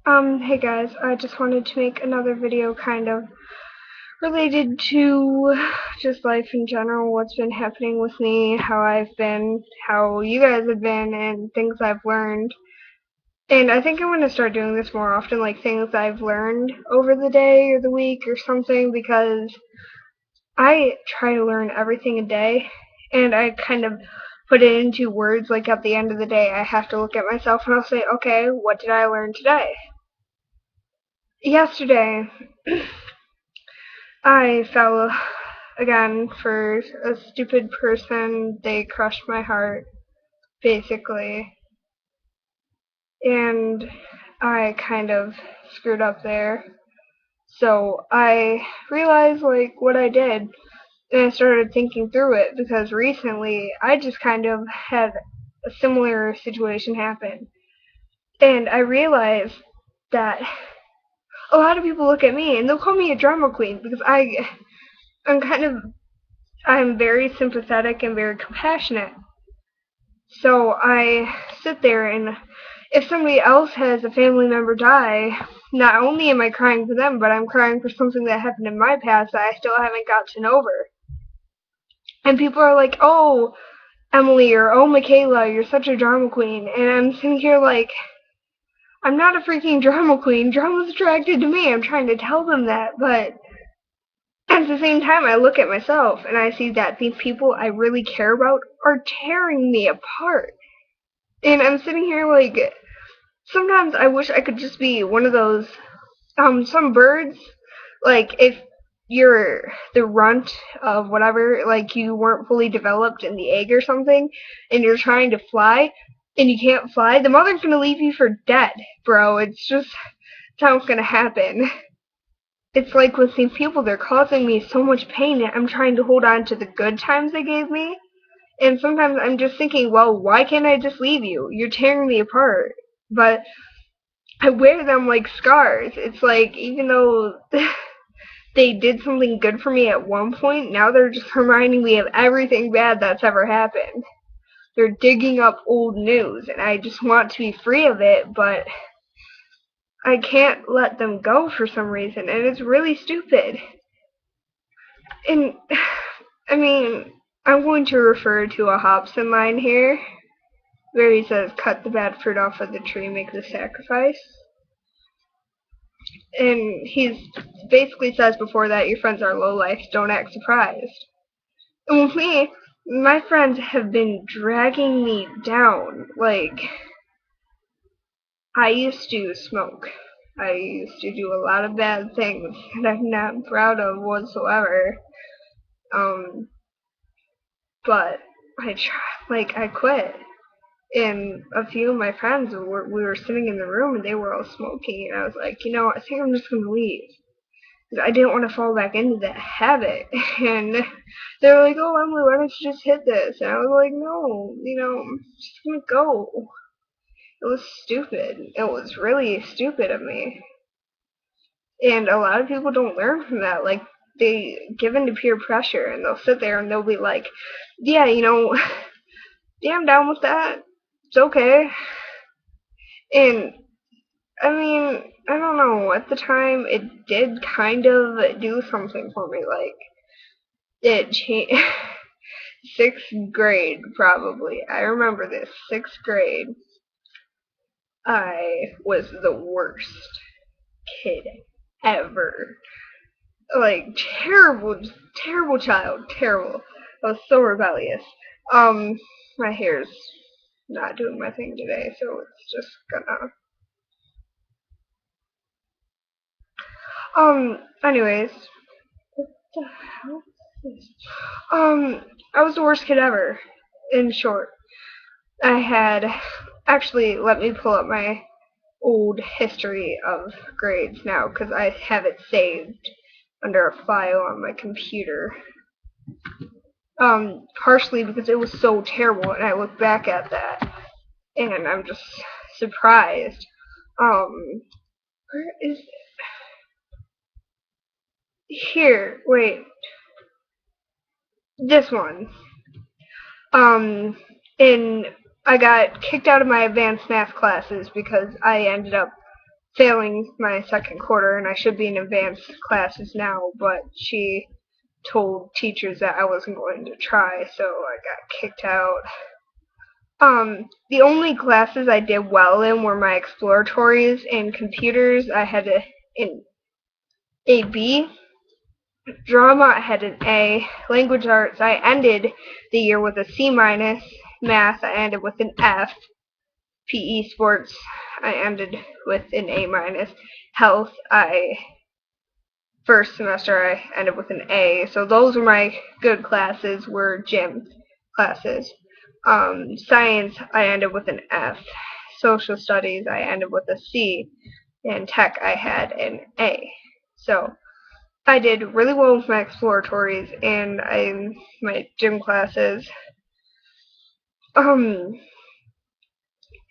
Hey guys, I just wanted to make another video kind of related to just life in general, what's been happening with me, how I've been, how you guys have been, and things I've learned. And I think I'm going to start doing this more often, like things I've learned over the day or the week or something, because I try to learn everything a day, and I kind of put it into words, like at the end of the day, I have to look at myself and I'll say, okay, what did I learn today? Yesterday, I fell again for a stupid person. They crushed my heart, basically. And I kind of screwed up there. So I realized, like, what I did. And I started thinking through it because recently I just kind of had a similar situation happen. And I realized that a lot of people look at me and they'll call me a drama queen because I'm kind of I'm very sympathetic and very compassionate. So I sit there, and if somebody else has a family member die, not only am I crying for them, but I'm crying for something that happened in my past that I still haven't gotten over. And people are like, oh, Emily, or oh, Michaela, you're such a drama queen. And I'm sitting here like, I'm not a freaking drama queen. Drama's attracted to me. I'm trying to tell them that, but at the same time, I look at myself and I see that these people I really care about are tearing me apart. And I'm sitting here like, sometimes I wish I could just be one of those, some birds, like if you're the runt of whatever, like you weren't fully developed in the egg or something, and you're trying to fly, and you can't fly, the mother's gonna leave you for dead, bro. It's just how it's gonna happen. It's like with these people, they're causing me so much pain, and I'm trying to hold on to the good times they gave me, and sometimes I'm just thinking, well, why can't I just leave you? You're tearing me apart. But I wear them like scars. It's like, even though they did something good for me at one point, now they're just reminding me of everything bad that's ever happened. They're digging up old news, and I just want to be free of it, but I can't let them go for some reason, and it's really stupid. And, I mean, I'm going to refer to a Hobson line here, where he says, cut the bad fruit off of the tree, make the sacrifice. And he basically says before that, your friends are low life, don't act surprised. And with me, my friends have been dragging me down. Like, I used to smoke. I used to do a lot of bad things that I'm not proud of whatsoever. Um, but I quit. And a few of my friends we were sitting in the room and they were all smoking, and I was like, I think I'm just gonna leave. I didn't want to fall back into that habit. And they were like, oh, Emily, why don't you just hit this? And I was like, no, I'm just going to go. It was stupid. It was really stupid of me. And a lot of people don't learn from that. Like, they give in to peer pressure and they'll sit there and they'll be like, yeah, yeah, I'm down with that. It's okay. And I mean, I don't know. At the time, it did kind of do something for me. Like, it changed. Sixth grade, probably. I remember this. Sixth grade. I was the worst kid ever. Like, terrible, terrible child. Terrible. I was so rebellious. Um, my hair's not doing my thing today, so it's just gonna. Anyways. What the hell is this? I was the worst kid ever, in short. I had actually, let me pull up my old history of grades now because I have it saved under a file on my computer. Partially because it was so terrible, and I look back at that and I'm just surprised. Where is it? Here? Wait, this one. Um, and I got kicked out of my advanced math classes because I ended up failing my second quarter, and I should be in advanced classes now, but she told teachers that I wasn't going to try, so I got kicked out. The only classes I did well in were my exploratories and computers. I had an AB. Drama, I had an A. Language arts, I ended the year with a C minus. Math, I ended with an F. PE sports, I ended with an A minus. Health, first semester I ended with an A. So those were my good classes, were gym classes. Science, I ended with an F. Social studies, I ended with a C. And tech, I had an A. So I did really well with my exploratories and my gym classes.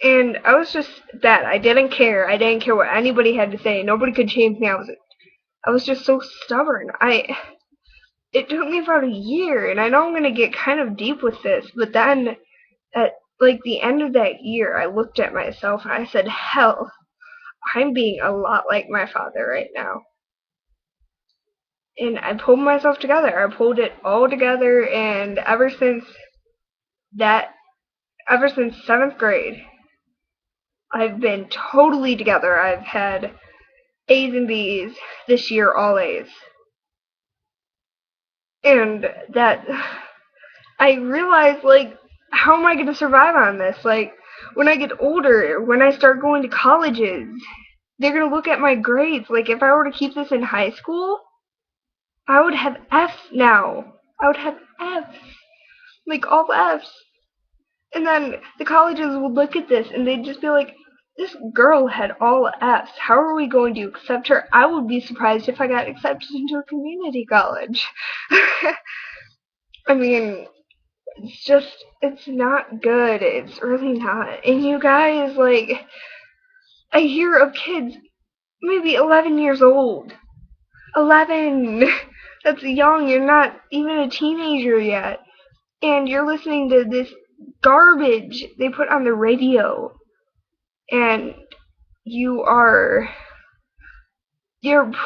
And I was just that. I didn't care. I didn't care what anybody had to say. Nobody could change me. I was just so stubborn. It took me about a year, and I know I'm gonna get kind of deep with this, but then at like the end of that year, I looked at myself and I said, "Hell, I'm being a lot like my father right now." And I pulled myself together. I pulled it all together, and that, ever since seventh grade, I've been totally together. I've had A's and B's, this year all A's. And that, I realized, like, how am I going to survive on this? Like, when I get older, when I start going to colleges, they're going to look at my grades. Like, if I were to keep this in high school, I would have F's now. I would have F's. Like, all F's. And then the colleges would look at this and they'd just be like, this girl had all F's. How are we going to accept her? I would be surprised if I got accepted into a community college. I mean, it's not good. It's really not. And you guys, like, I hear of kids maybe 11 years old. 11! That's young. You're not even a teenager yet. And you're listening to this garbage they put on the radio. And you're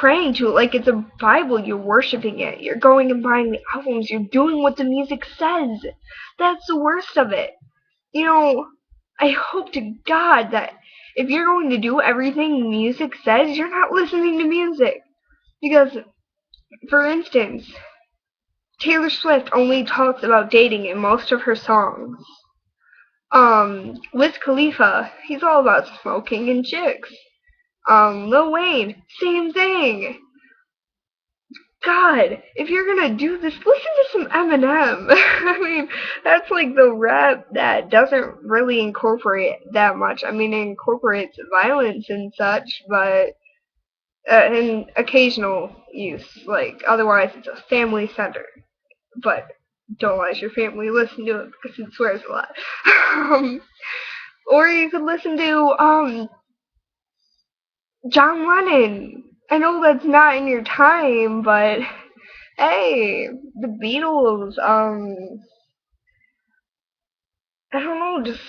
praying to it like it's a Bible. You're worshiping it. You're going and buying the albums. You're doing what the music says. That's the worst of it. You know, I hope to God that if you're going to do everything music says, you're not listening to music. Because, for instance, Taylor Swift only talks about dating in most of her songs. Wiz Khalifa, he's all about smoking and chicks. Lil Wayne, same thing. God, if you're gonna do this, listen to some Eminem. I mean, that's like the rap that doesn't really incorporate that much. I mean, it incorporates violence and such, but and occasional use. Like, otherwise, it's a family centered. But don't let your family listen to it because it swears a lot. Or you could listen to John Lennon. I know that's not in your time, but hey, the Beatles, I don't know, just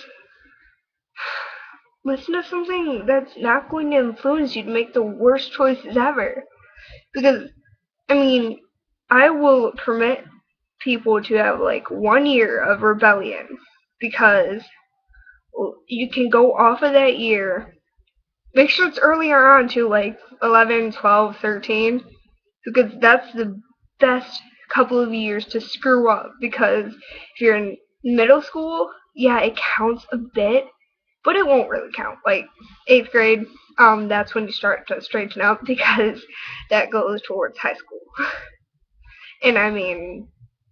listen to something that's not going to influence you to make the worst choices ever. Because, I mean, I will permit people to have like 1 year of rebellion because you can go off of that year. Make sure it's earlier on too, like 11, 12, 13, because that's the best couple of years to screw up. Because if you're in middle school, yeah, it counts a bit, but it won't really count. Like 8th grade, that's when you start to straighten up because that goes towards high school. And I mean,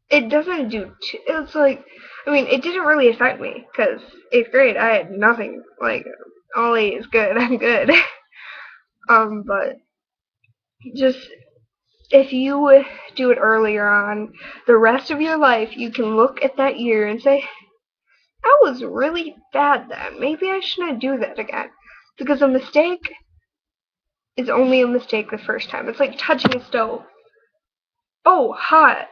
it doesn't do. It's like, I mean, it didn't really affect me because 8th grade I had nothing. Like, all A is good. I'm good. But just if you do it earlier on, the rest of your life you can look at that year and say, I was really bad then. Maybe I shouldn't do that again. Because a mistake is only a mistake the first time. It's like touching a stove. Oh, hot.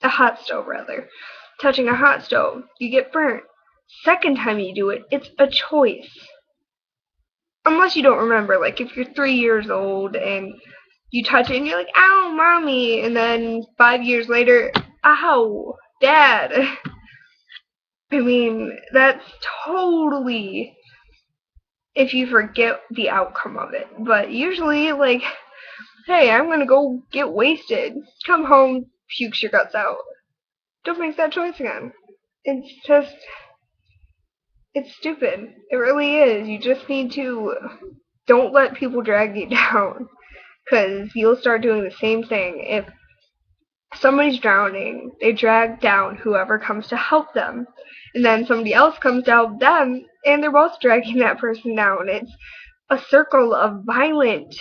A hot stove, rather. Touching a hot stove. You get burnt. Second time you do it, it's a choice. unless you don't remember, like if you're 3 years old and you touch it and you're like, ow, mommy, and then 5 years later, ow, dad. I mean, that's totally if you forget the outcome of it. But usually, like, hey, I'm gonna go get wasted. Come home, puke your guts out. Don't make that choice again. It's just, it's stupid. It really is. You just need to, don't let people drag you down. Because you'll start doing the same thing. If somebody's drowning, they drag down whoever comes to help them. And then somebody else comes to help them, and they're both dragging that person down. It's a circle of violent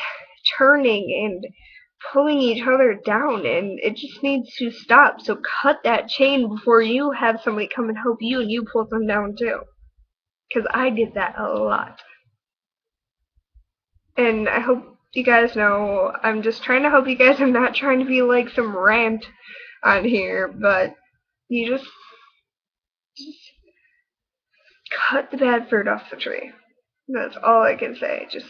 turning and pulling each other down, and it just needs to stop. So cut that chain before you have somebody come and help you and you pull them down too. Because I did that a lot. And I hope you guys know I'm just trying to help you guys. I'm not trying to be like some rant on here, but you just cut the bad fruit off the tree. That's all I can say. Just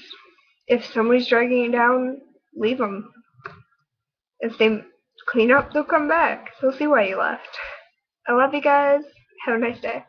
if somebody's dragging you down, leave them. If they clean up, they'll come back. They'll see why you left. I love you guys. Have a nice day.